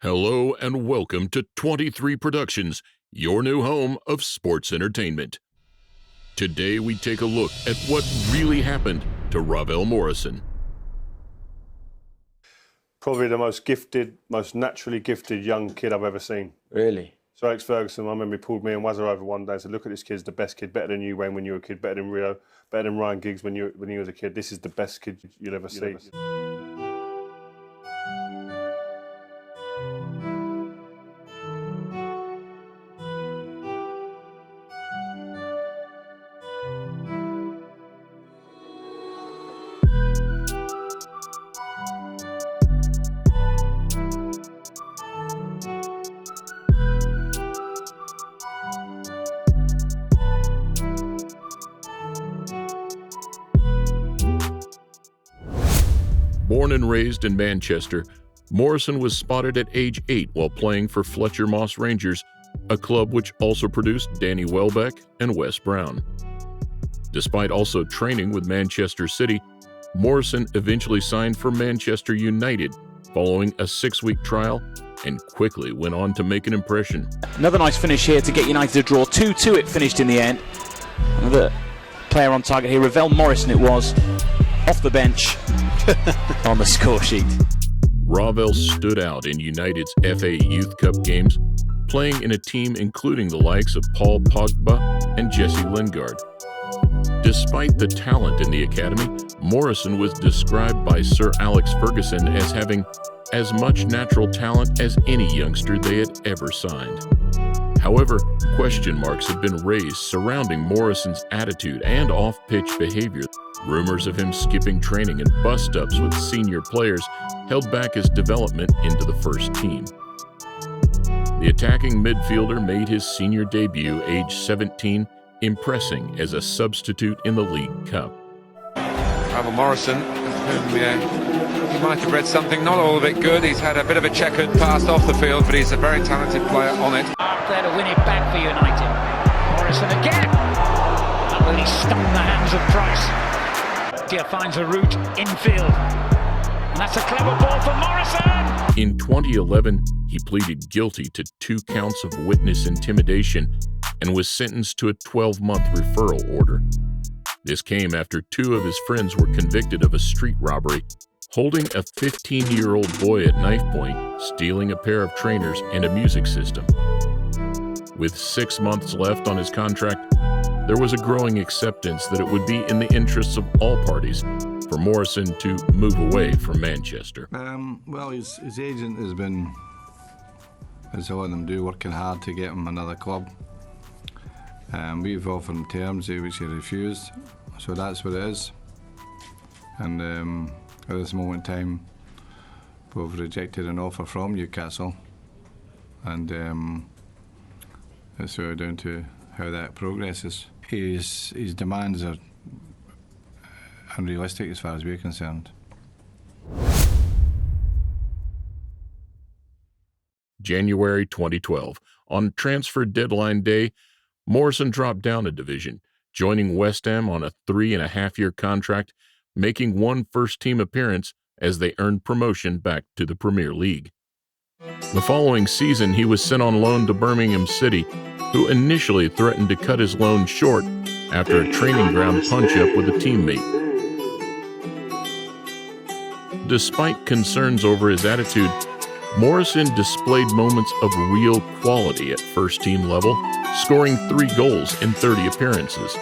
Hello and welcome to 23 Productions, your new home of sports entertainment. Today we take a look at what really happened to Ravel Morrison. Probably the most gifted, most naturally gifted young kid I've ever seen. Really? So Alex Ferguson, I remember he pulled me and Wazza over one day and said, look at this kid's the best kid, better than you, Wayne, when you were a kid, better than Rio, better than Ryan Giggs when you was a kid. This is the best kid you'll ever see. Born and raised in Manchester, Morrison was spotted at age 8 while playing for Fletcher Moss Rangers, a club which also produced Danny Welbeck and Wes Brown. Despite also training with Manchester City, Morrison eventually signed for Manchester United following a 6-week trial and quickly went on to make an impression. Another nice finish here to get United to draw 2-2. It finished in the end. Another player on target here, Ravel Morrison it was, off the bench on the score sheet. Ravel stood out in United's FA Youth Cup games, playing in a team including the likes of Paul Pogba and Jesse Lingard. Despite the talent in the academy, Morrison was described by Sir Alex Ferguson as having as much natural talent as any youngster they had ever signed. However, question marks have been raised surrounding Morrison's attitude and off-pitch behavior. Rumors of him skipping training and bust-ups with senior players held back his development into the first team. The attacking midfielder made his senior debut, age 17, impressing as a substitute in the League Cup. Ravel Morrison, whom he might have read something not all of it good. He's had a bit of a checkered past off the field, but he's a very talented player on it. Up there to win it back for United. Morrison again. That really stung the hands of Price. Dia finds a route infield. And that's a clever ball for Morrison. In 2011, he pleaded guilty to 2 counts of witness intimidation and was sentenced to a 12-month referral order. This came after 2 of his friends were convicted of a street robbery, holding a 15-year-old boy at knife point, stealing a pair of trainers and a music system. With 6 months left on his contract, there was a growing acceptance that it would be in the interests of all parties for Morrison to move away from Manchester. Well, his agent has been, as all of them do, working hard to get him another club. We've offered him terms which he refused, so that's what it is. And at this moment in time, we've rejected an offer from Newcastle, and it's really down to how that progresses. His demands are unrealistic as far as we're concerned. January 2012, on transfer deadline day, Morrison dropped down a division, joining West Ham on a 3.5-year contract, making 1 first-team appearance as they earned promotion back to the Premier League. The following season, he was sent on loan to Birmingham City, who initially threatened to cut his loan short after a training ground punch-up with a teammate. Despite concerns over his attitude, Morrison displayed moments of real quality at first-team level, scoring 3 goals in 30 appearances.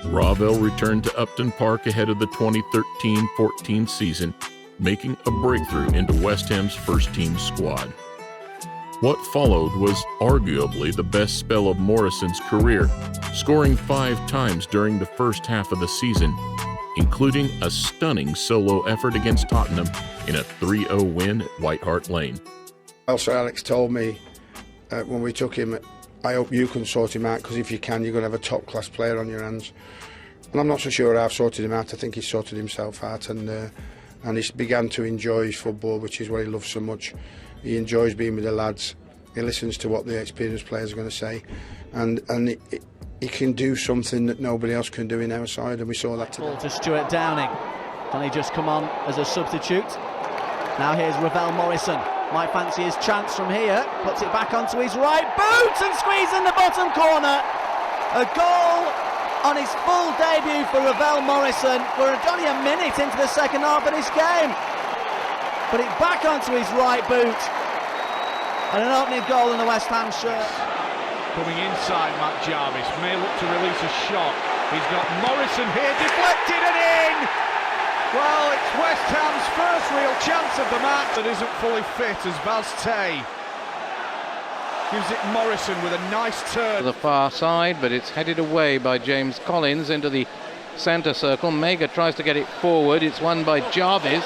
Ravel returned to Upton Park ahead of the 2013-14 season, making a breakthrough into West Ham's first-team squad. What followed was arguably the best spell of Morrison's career, scoring 5 times during the first half of the season, including a stunning solo effort against Tottenham in a 3-0 win at White Hart Lane. Sir Alex told me when we took him, I hope you can sort him out, because if you can, you're going to have a top-class player on your hands. And I'm not so sure I've sorted him out. I think he's sorted himself out, and he's began to enjoy his football, which is what he loves so much. He enjoys being with the lads. He listens to what the experienced players are going to say, and he can do something that nobody else can do in our side, and we saw that today. Ball to Stuart Downing. Can he just come on as a substitute? Now here's Ravel Morrison. Might fancy his chance from here. Puts it back onto his right boot and squeezes in the bottom corner. A goal on his full debut for Ravel Morrison. We're only a minute into the second half of this game. Put it back onto his right boot. And an opening goal in the West Ham shirt. Coming inside, Matt Jarvis may look to release a shot. He's got Morrison here, deflected and in! Well, it's West Ham's first real chance of the match that isn't fully fit as Vaz Tay gives it Morrison with a nice turn. To the far side, but it's headed away by James Collins into the centre circle. Mega tries to get it forward. It's won by Jarvis.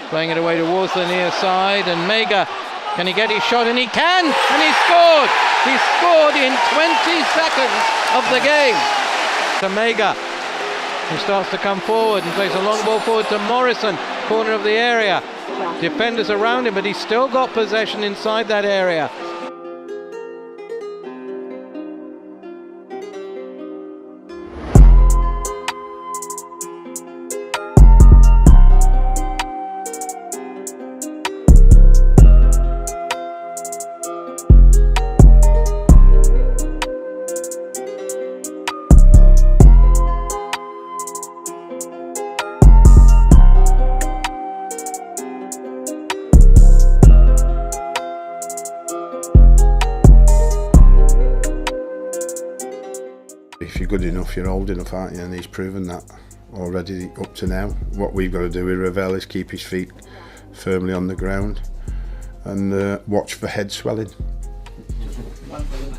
Playing it away towards the near side, and Mega, can he get his shot? And he can! And he scored! He scored in 20 seconds of the game. To Mega, who starts to come forward and plays a long ball forward to Morrison, corner of the area. Defenders around him, but he's still got possession inside that area. If you're good enough, you're old enough, aren't you? And he's proven that already up to now. What we've got to do with Ravel is keep his feet firmly on the ground and watch for head swelling.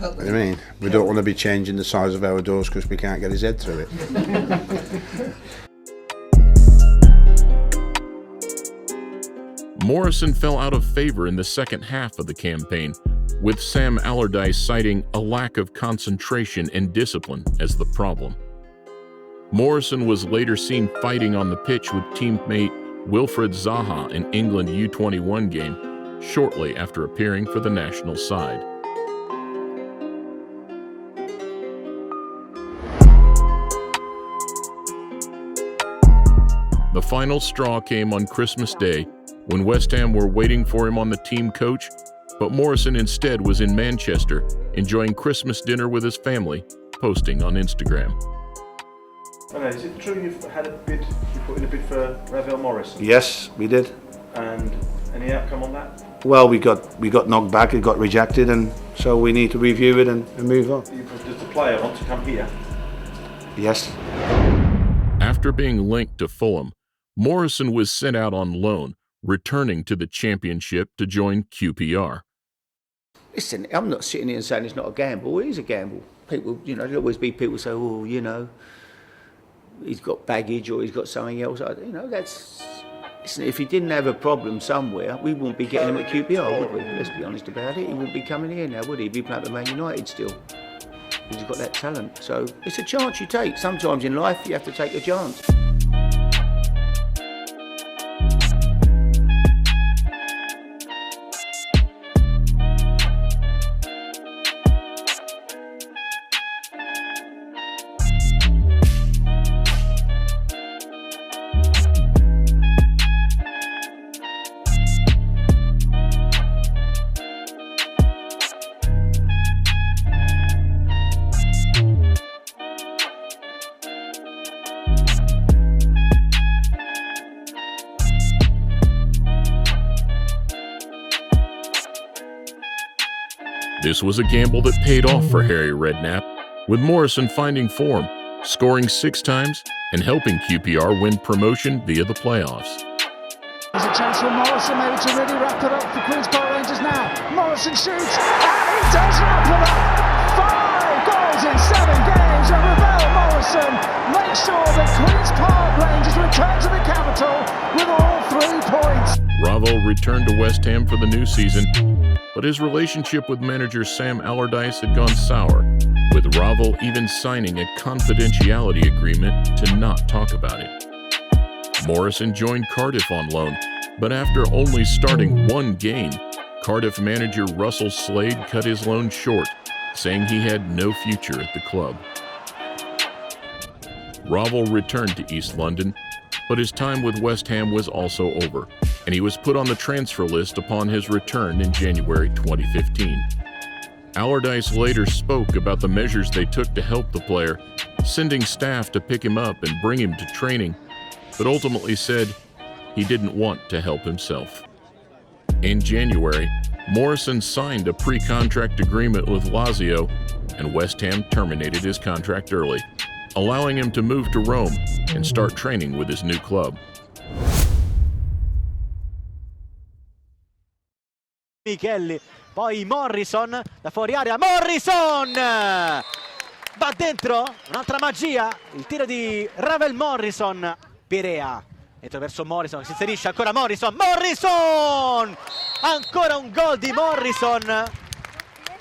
I mean, we don't want to be changing the size of our doors because we can't get his head through it. Morrison fell out of favor in the second half of the campaign, with Sam Allardyce citing a lack of concentration and discipline as the problem. Morrison was later seen fighting on the pitch with teammate Wilfried Zaha in England U21 game shortly after appearing for the national side. The final straw came on Christmas Day when West Ham were waiting for him on the team coach, but Morrison instead was in Manchester enjoying Christmas dinner with his family, posting on Instagram. Okay, is it true you've had a bid, you put in a bid for Ravel Morrison? Yes, we did. And any outcome on that? Well, we got knocked back, it got rejected, and so we need to review it and move on. Does the player want to come here? Yes. After being linked to Fulham, Morrison was sent out on loan, returning to the Championship to join QPR. Listen, I'm not sitting here and saying it's not a gamble. It is a gamble. People, there'll always be people say, oh, he's got baggage or he's got something else. Listen, if he didn't have a problem somewhere, we wouldn't be getting him at QPR, would we? Let's be honest about it. He wouldn't be coming here now, would he? He'd be playing for Man United still. Because he's got that talent. So it's a chance you take. Sometimes in life you have to take a chance. This was a gamble that paid off for Harry Redknapp, with Morrison finding form, scoring 6 times, and helping QPR win promotion via the playoffs. He's chance for Morrison maybe to really wrap it up for Queen's Park Rangers now. Morrison shoots, and he does wrap it up. 5 goals in 7 games, and Ravel Morrison makes sure that Queen's Park Rangers return to the capital with all 3 points. Ravel returned to West Ham for the new season, but his relationship with manager Sam Allardyce had gone sour, with Ravel even signing a confidentiality agreement to not talk about it. Morrison joined Cardiff on loan, but after only starting 1 game, Cardiff manager Russell Slade cut his loan short, saying he had no future at the club. Ravel returned to East London, but his time with West Ham was also over, and he was put on the transfer list upon his return in January 2015. Allardyce later spoke about the measures they took to help the player, sending staff to pick him up and bring him to training, but ultimately said he didn't want to help himself. In January, Morrison signed a pre-contract agreement with Lazio, and West Ham terminated his contract early, allowing him to move to Rome and start training with his new club. Michelli, poi Morrison, da fuori area, Morrison! Va dentro, un'altra magia, il tiro di Ravel Morrison, Pirea, dentro verso Morrison, si inserisce ancora Morrison, ancora un gol di Morrison,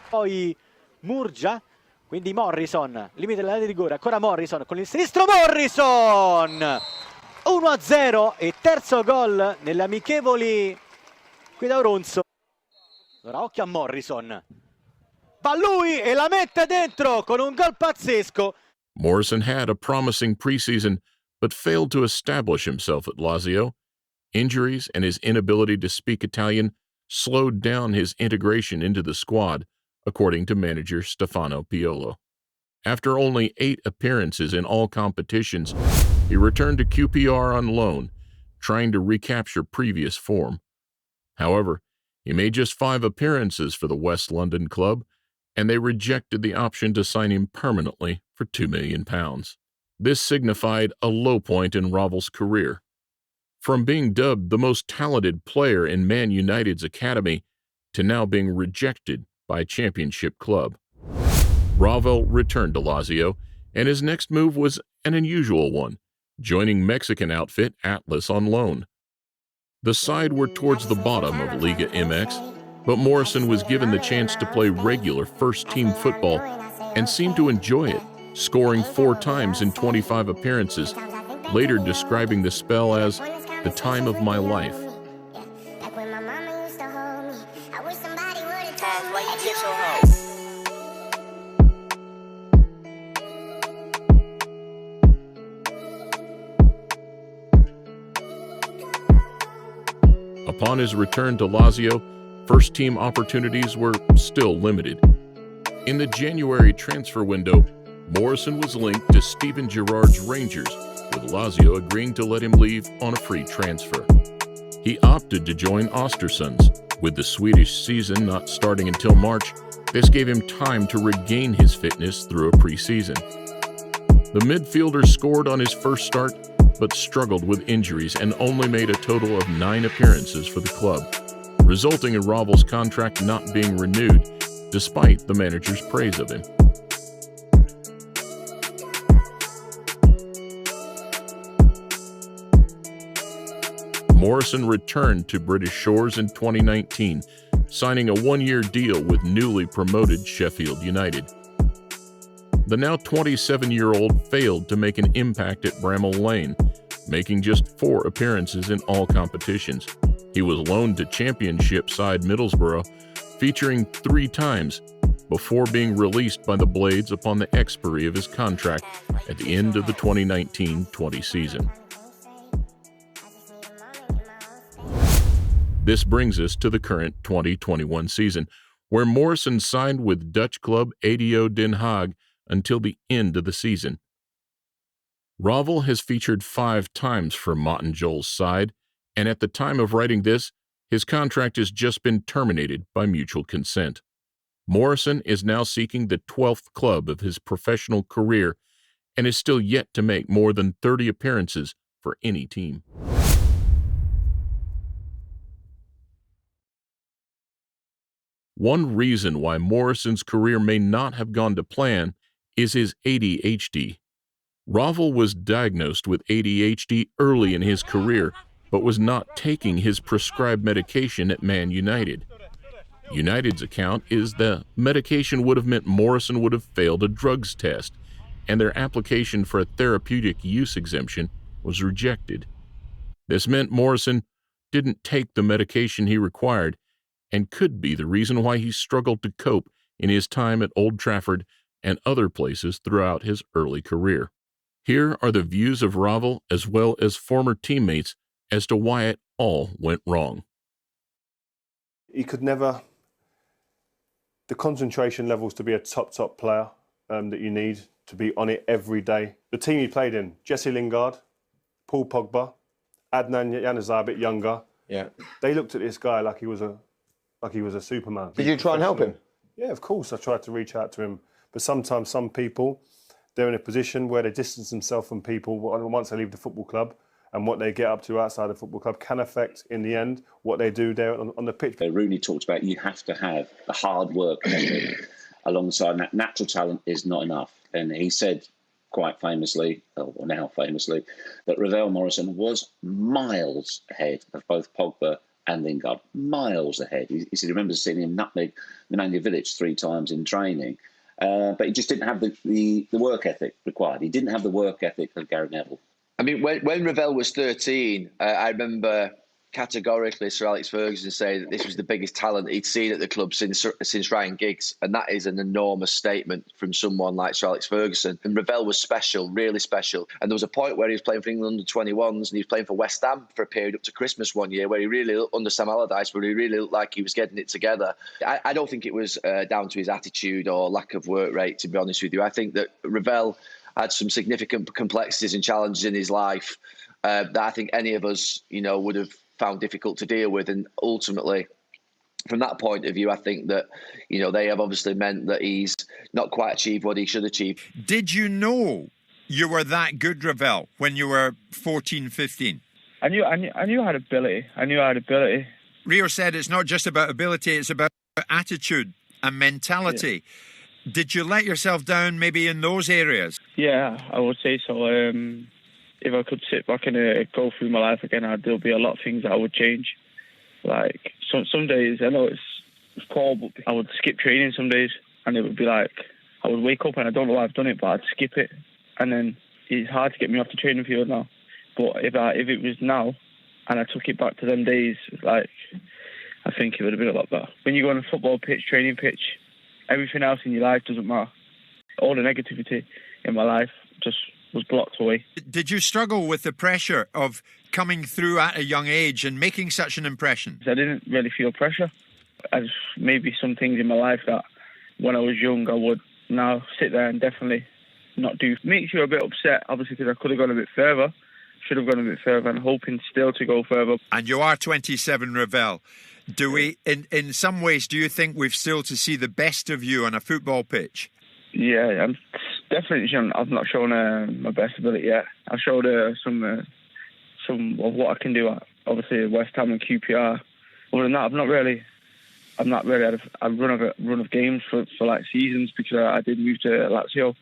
poi Murgia, quindi Morrison, limite dell'area di rigore, ancora Morrison, con il sinistro Morrison, 1-0 e terzo gol nelle amichevoli qui da Oronzo. Ora occhio a Morrison, va lui e la mette dentro con un gol pazzesco. Morrison had a promising preseason, but failed to establish himself at Lazio. Injuries and his inability to speak Italian slowed down his integration into the squad, according to manager Stefano Piolo. After only 8 appearances in all competitions, he returned to QPR on loan, trying to recapture previous form. However, he made just 5 appearances for the West London club, and they rejected the option to sign him permanently for £2 million. This signified a low point in Ravel's career. From being dubbed the most talented player in Man United's academy to now being rejected by a championship club. Ravel returned to Lazio, and his next move was an unusual one, joining Mexican outfit Atlas on loan. The side were towards the bottom of Liga MX, but Morrison was given the chance to play regular first-team football and seemed to enjoy it, scoring 4 times in 25 appearances, later describing the spell as the time of my life. Upon his return to Lazio, first-team opportunities were still limited. In the January transfer window, Morrison was linked to Steven Gerrard's Rangers, with Lazio agreeing to let him leave on a free transfer. He opted to join Östersunds. With the Swedish season not starting until March, this gave him time to regain his fitness through a preseason. The midfielder scored on his first start, but struggled with injuries and only made a total of 9 appearances for the club, resulting in Ravel's contract not being renewed, despite the manager's praise of him. Morrison returned to British shores in 2019, signing a 1-year deal with newly promoted Sheffield United. The now 27-year-old failed to make an impact at Bramall Lane, making just 4 appearances in all competitions. He was loaned to Championship side Middlesbrough, featuring 3 times, before being released by the Blades upon the expiry of his contract at the end of the 2019-20 season. This brings us to the current 2021 season, where Morrison signed with Dutch club ADO Den Haag until the end of the season. Ravel has featured 5 times for Mottenjol's side, and at the time of writing this, his contract has just been terminated by mutual consent. Morrison is now seeking the 12th club of his professional career and is still yet to make more than 30 appearances for any team. One reason why Morrison's career may not have gone to plan is his ADHD. Ravel was diagnosed with ADHD early in his career, but was not taking his prescribed medication at Man United. United's account is the medication would have meant Morrison would have failed a drugs test, and their application for a therapeutic use exemption was rejected. This meant Morrison didn't take the medication he required, and could be the reason why he struggled to cope in his time at Old Trafford and other places throughout his early career. Here are the views of Ravel as well as former teammates as to why it all went wrong. He could never, the concentration levels to be a top player that you need to be on it every day. The team he played in, Jesse Lingard, Paul Pogba, Adnan Januzaj a bit younger. Yeah. They looked at this guy like he was a Superman. Did you try and help him? Yeah, of course. I tried to reach out to him. But sometimes some people, they're in a position where they distance themselves from people once they leave the football club, and what they get up to outside the football club can affect, in the end, what they do there on the pitch. Rooney talked about you have to have the hard work alongside that. Natural talent is not enough. And he said quite famously, or now famously, that Ravel Morrison was miles ahead of both Pogba and Lingard, miles ahead. He said he remembers seeing him nutmeg Nemanja Vidic 3 times in training, but he just didn't have the work ethic required. He didn't have the work ethic of Gary Neville. I mean, when Ravel was 13, I remember categorically Sir Alex Ferguson saying that this was the biggest talent he'd seen at the club since Ryan Giggs, and that is an enormous statement from someone like Sir Alex Ferguson. And Ravel was special, really special. And there was a point where he was playing for England under-21s, and he was playing for West Ham for a period up to Christmas one year, where he really, under Sam Allardyce, where he really looked like he was getting it together. I don't think it was down to his attitude or lack of work rate, to be honest with you. I think that Ravel had some significant complexities and challenges in his life that I think any of us, would have found difficult to deal with. And ultimately, from that point of view, I think that, they have obviously meant that he's not quite achieved what he should achieve. Did you know you were that good, Ravel, when you were 14, 15? I knew I had ability. Rio said it's not just about ability, it's about attitude and mentality. Yeah. Did you let yourself down maybe in those areas? Yeah, I would say so. If I could sit back and go through my life again, there'll be a lot of things that I would change. Like some days, I know it's cold, but I would skip training some days, and it would be like I would wake up and I don't know why I've done it, but I'd skip it, and then it's hard to get me off the training field now. But if it was now, and I took it back to them days, like I think it would have been a lot better. When you go on a football pitch, training pitch, everything else in your life doesn't matter. All the negativity in my life just was blocked away. Did you struggle with the pressure of coming through at a young age and making such an impression? I didn't really feel pressure. As maybe some things in my life that when I was young I would now sit there and definitely not do. Makes you a bit upset, obviously, because I could have gone a bit further. Should have gone a bit further, and hoping still to go further. And you are 27, Ravel. Do we, in some ways, do you think we've still to see the best of you on a football pitch? Yeah, I'm definitely. I've not shown my best ability yet. I've showed some of what I can do. Obviously, West Ham and QPR. Other than that, I've not really had a run of games for like seasons, because I did move to Lazio,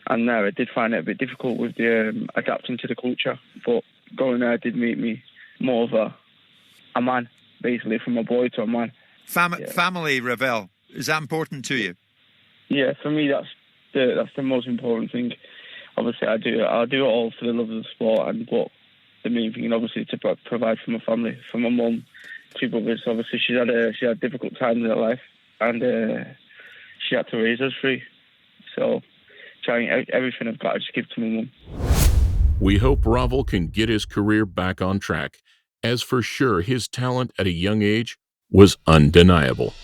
and there I did find it a bit difficult with the adapting to the culture. But going there did make me more of a man, basically, from a boy to a man. Family, Ravel, is that important to you? Yeah, for me that's the most important thing. Obviously, I'll do it all for the love of the sport, but the main thing, obviously, to provide for my family, for my mum, 2 brothers. Obviously, she had difficult times in her life, and she had to raise us 3. So, trying everything I've got, I just give to my mum. We hope Ravel can get his career back on track, as for sure his talent at a young age was undeniable.